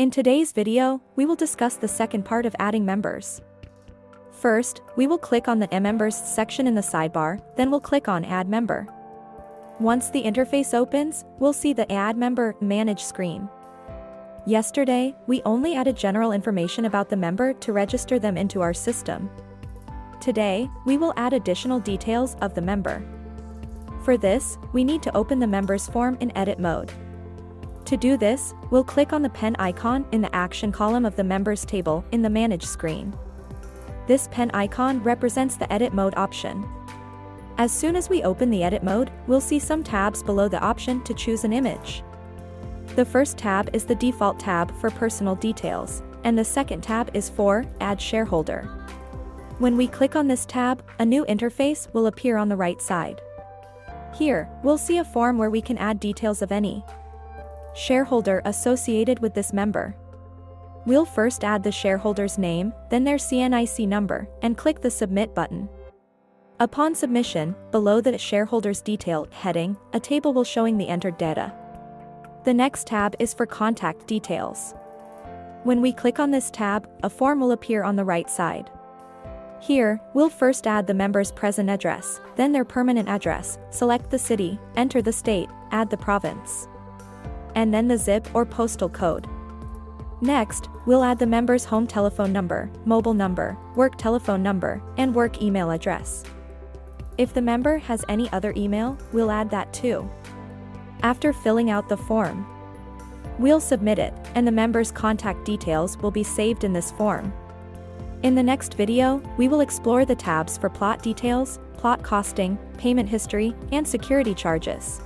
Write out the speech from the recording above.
In today's video, we will discuss the second part of adding members. First, we will click on the Members section in the sidebar, then we'll click on Add Member. Once the interface opens, we'll see the Add Member Manage screen. Yesterday, we only added general information about the member to register them into our system. Today, we will add additional details of the member. For this, we need to open the members form in edit mode. To do this, we'll click on the pen icon in the action column of the members table in the Manage screen. This pen icon represents the edit mode option. As soon as we open the edit mode, we'll see some tabs below the option to choose an image. The first tab is the default tab for personal details, and the second tab is for Add Shareholder. When we click on this tab, a new interface will appear on the right side. Here, we'll see a form where we can add details of any shareholder associated with this member. We'll first add the shareholder's name, then their CNIC number, and click the Submit button. Upon submission, below the Shareholders Detail heading, a table will showing the entered data. The next tab is for contact details. When we click on this tab, a form will appear on the right side. Here, we'll first add the member's present address, then their permanent address, select the city, enter the state, add the province, and then the zip or postal code. Next, we'll add the member's home telephone number, mobile number, work telephone number, and work email address. If the member has any other email, we'll add that too. After filling out the form, we'll submit it, and the member's contact details will be saved in this form. In the next video, we will explore the tabs for plot details, plot costing, payment history, and security charges.